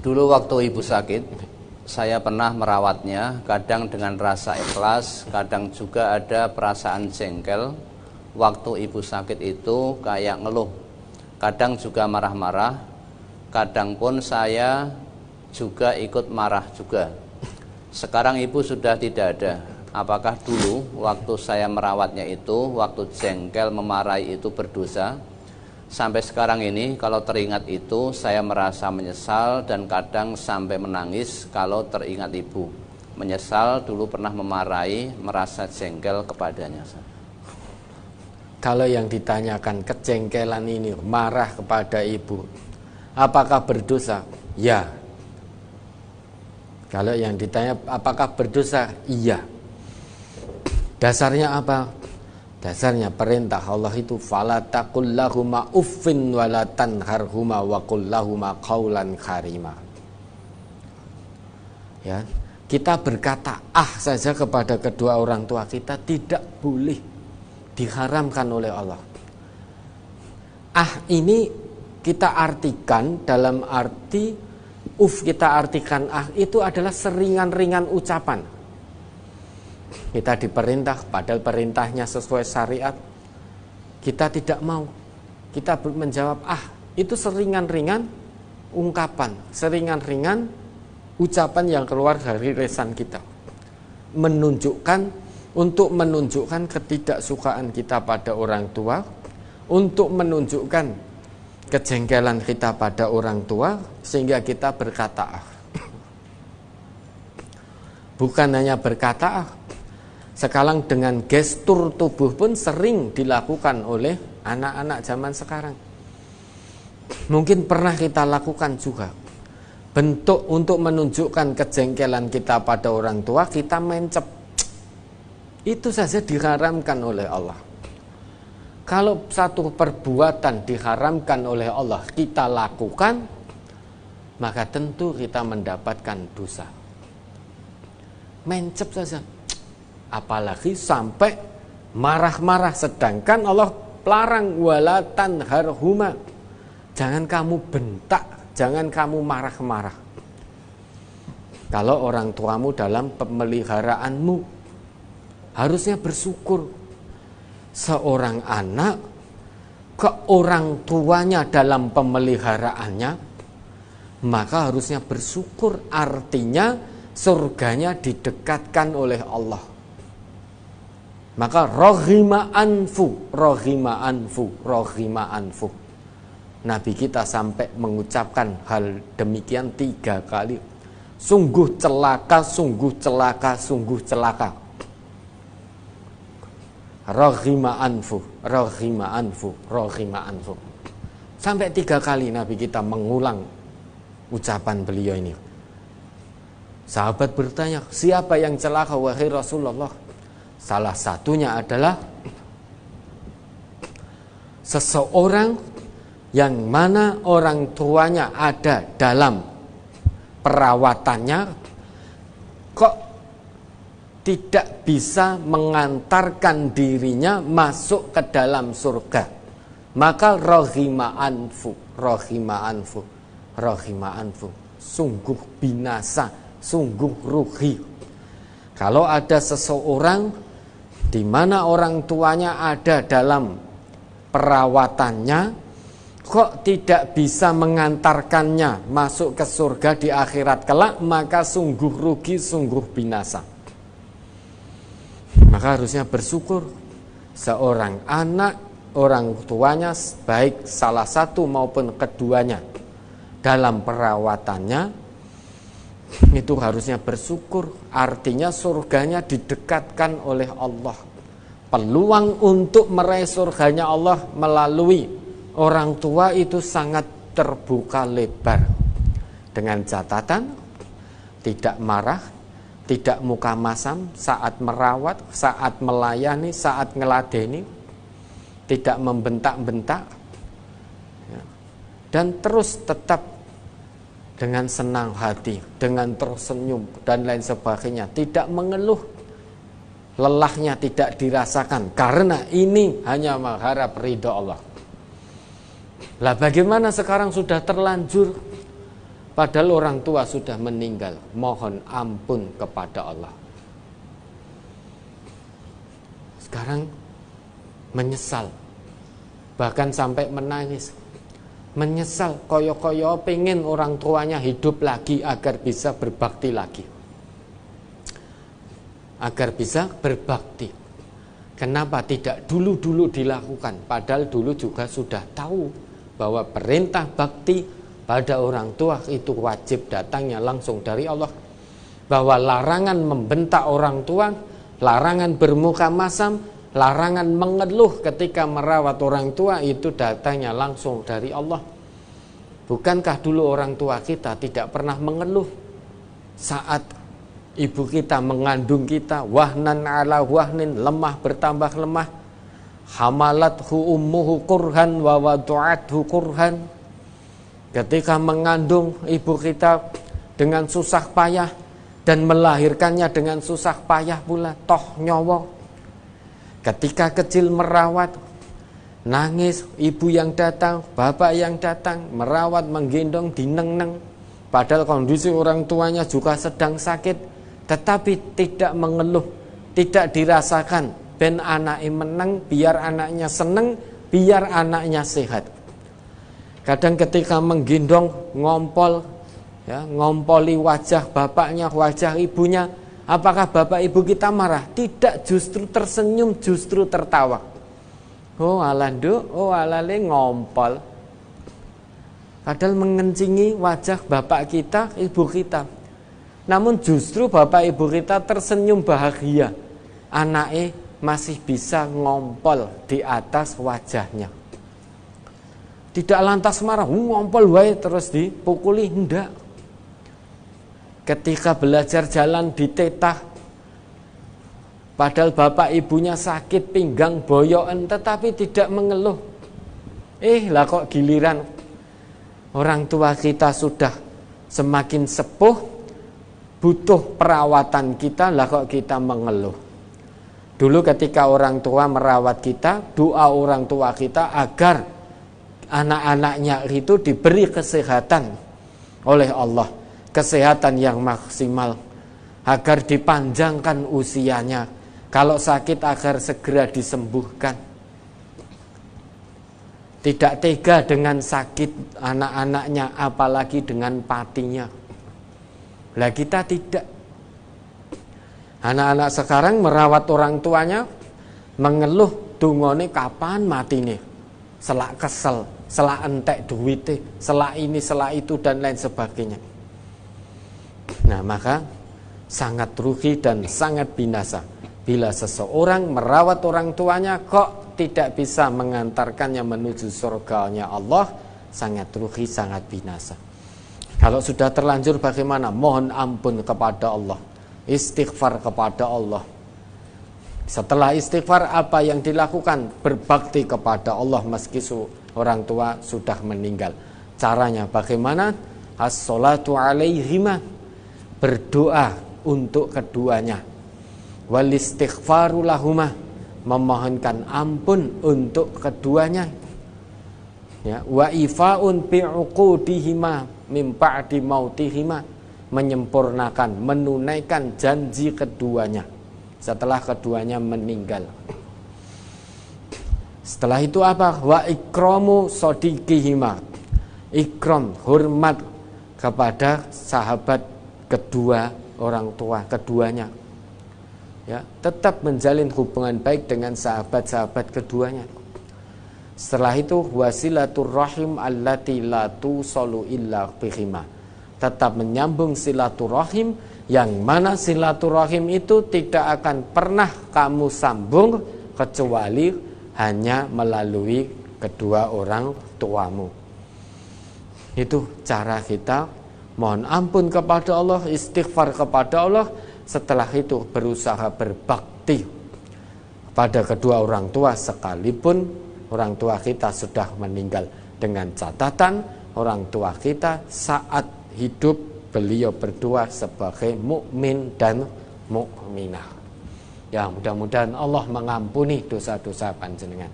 Dulu waktu ibu sakit, saya pernah merawatnya, kadang dengan rasa ikhlas, kadang juga ada perasaan jengkel. Waktu ibu sakit itu kayak ngeluh, kadang juga marah-marah, kadang pun saya juga ikut marah juga. Sekarang ibu sudah tidak ada. Apakah dulu waktu saya merawatnya itu, waktu jengkel memarahi itu berdosa? Sampai sekarang ini kalau teringat itu saya merasa menyesal dan kadang sampai menangis kalau teringat ibu. Menyesal dulu pernah memarahi, merasa jengkel kepadanya. Kalau yang ditanyakan kejengkelan ini, marah kepada ibu, apakah berdosa? Ya. Kalau yang ditanya apakah berdosa? Iya. Dasarnya apa? Dasarnya perintah Allah itu fala taqul lahuma uffin wala tanharhuma wa qul lahuma qaulan karima. Ya, kita berkata saja kepada kedua orang tua kita tidak boleh, diharamkan oleh Allah. Ini kita artikan dalam arti kita artikan itu adalah seringan-ringan ucapan. Kita diperintah, padahal perintahnya sesuai syariat, kita tidak mau. Kita menjawab, itu seringan-ringan ungkapan, seringan-ringan ucapan yang keluar dari lisan kita. Untuk menunjukkan ketidaksukaan kita pada orang tua, untuk menunjukkan kejengkelan kita pada orang tua, sehingga kita berkata bukan hanya berkata sekarang dengan gestur tubuh pun sering dilakukan oleh anak-anak zaman sekarang. Mungkin pernah kita lakukan juga. Bentuk untuk menunjukkan kejengkelan kita pada orang tua, kita mencep. Itu saja diharamkan oleh Allah. Kalau satu perbuatan diharamkan oleh Allah kita lakukan, maka tentu kita mendapatkan dosa. Mencep saja. Apalagi sampai marah-marah, sedangkan Allah larang wala tanharhuma. Jangan kamu bentak, jangan kamu marah-marah. Kalau orang tuamu dalam pemeliharaanmu, harusnya bersyukur. Seorang anak ke orang tuanya dalam pemeliharaannya, maka harusnya bersyukur, artinya surganya didekatkan oleh Allah. Maka rohima anfu. Nabi kita sampai mengucapkan hal demikian 3 kali. Sungguh celaka, sungguh celaka, sungguh celaka. Rohima anfu. Sampai 3 kali Nabi kita mengulang ucapan beliau ini. Sahabat bertanya, siapa yang celaka wahai Rasulullah? Salah satunya adalah seseorang yang mana orang tuanya ada dalam perawatannya, kok tidak bisa mengantarkan dirinya masuk ke dalam surga. Maka rohima anfu. Sungguh binasa, sungguh rugi. Kalau ada seseorang di mana orang tuanya ada dalam perawatannya, kok tidak bisa mengantarkannya masuk ke surga di akhirat kelak, maka sungguh rugi, sungguh binasa. Maka harusnya bersyukur seorang anak, orang tuanya baik salah satu maupun keduanya dalam perawatannya, itu harusnya bersyukur, artinya surganya didekatkan oleh Allah. Peluang untuk meraih surganya Allah melalui orang tua itu sangat terbuka lebar. Dengan catatan tidak marah, tidak muka masam saat merawat, saat melayani, saat ngeladeni, tidak membentak-bentak, dan terus tetap dengan senang hati, dengan tersenyum dan lain sebagainya, tidak mengeluh, lelahnya tidak dirasakan, karena ini hanya mengharap ridha Allah. Lah bagaimana sekarang sudah terlanjur padahal orang tua sudah meninggal, mohon ampun kepada Allah. Sekarang menyesal, bahkan sampai menangis, menyesal, koyo-koyo pengen orang tuanya hidup lagi agar bisa berbakti lagi, agar bisa berbakti. Kenapa tidak dulu-dulu dilakukan? Padahal dulu juga sudah tahu bahwa perintah bakti pada orang tua itu wajib datangnya langsung dari Allah. Bahwa larangan membentak orang tua, larangan bermuka masam, larangan mengeluh ketika merawat orang tua itu datangnya langsung dari Allah. Bukankah dulu orang tua kita tidak pernah mengeluh saat ibu kita mengandung kita, wahnan ala wahnin, lemah bertambah lemah, hamalathu ummuhu kurhan wa wadu'athu kurhan. Ketika mengandung ibu kita dengan susah payah dan melahirkannya dengan susah payah pula, toh nyawa. Ketika kecil merawat, nangis, ibu yang datang, bapak yang datang, merawat, menggendong, dineng-neng. Padahal kondisi orang tuanya juga sedang sakit, tetapi tidak mengeluh, tidak dirasakan. Ben anaknya menang, biar anaknya seneng, biar anaknya sehat. Kadang ketika menggendong, ngompol, ya, ngompoli wajah bapaknya, wajah ibunya. Apakah bapak ibu kita marah? Tidak, justru tersenyum, justru tertawa. Oh alandu, oh alale ngompol. Padahal mengencingi wajah bapak kita, ibu kita. Namun justru bapak ibu kita tersenyum bahagia, anaknya masih bisa ngompol di atas wajahnya. Tidak lantas marah, ngompol wae terus dipukuli, hendak. Ketika belajar jalan ditetah, padahal bapak ibunya sakit pinggang boyokan, tetapi tidak mengeluh. Lah kok giliran orang tua kita sudah semakin sepuh, butuh perawatan kita, lah kok kita mengeluh. Dulu ketika orang tua merawat kita, doa orang tua kita agar anak-anaknya itu diberi kesehatan oleh Allah, kesehatan yang maksimal, agar dipanjangkan usianya, kalau sakit agar segera disembuhkan. Tidak tega dengan sakit anak-anaknya, apalagi dengan patinya. Lah kita tidak. Anak-anak sekarang merawat orang tuanya, mengeluh dungone kapan matine, selak kesel, selak entek duwite, selak ini selak itu dan lain sebagainya. Nah maka sangat rugi dan sangat binasa bila seseorang merawat orang tuanya kok tidak bisa mengantarkannya menuju surganya Allah. Sangat rugi, sangat binasa. Kalau sudah terlanjur bagaimana? Mohon ampun kepada Allah, istighfar kepada Allah. Setelah istighfar apa yang dilakukan? Berbakti kepada Allah meski orang tua sudah meninggal. Caranya bagaimana? As-salatu alaihima, berdoa untuk keduanya. Wal istighfaru lahuma, memohonkan ampun untuk keduanya. Ya, wa ifaun bi'uqudihima min ba'di mautihima, menyempurnakan, menunaikan janji keduanya setelah keduanya meninggal. Setelah itu apa? Wa ikramu sodiqihima, ikram, hormat kepada sahabat kedua orang tua keduanya. Ya, tetap menjalin hubungan baik dengan sahabat-sahabat keduanya. Setelah itu wasilatur rahim allati la tusalu illa bihima, tetap menyambung silaturahim yang mana silaturahim itu tidak akan pernah kamu sambung kecuali hanya melalui kedua orang tuamu. Itu cara kita mohon ampun kepada Allah, istighfar kepada Allah. Setelah itu berusaha berbakti pada kedua orang tua sekalipun orang tua kita sudah meninggal, dengan catatan orang tua kita saat hidup beliau berdua sebagai mukmin dan mukminah. Ya mudah-mudahan Allah mengampuni dosa-dosa panjenengan.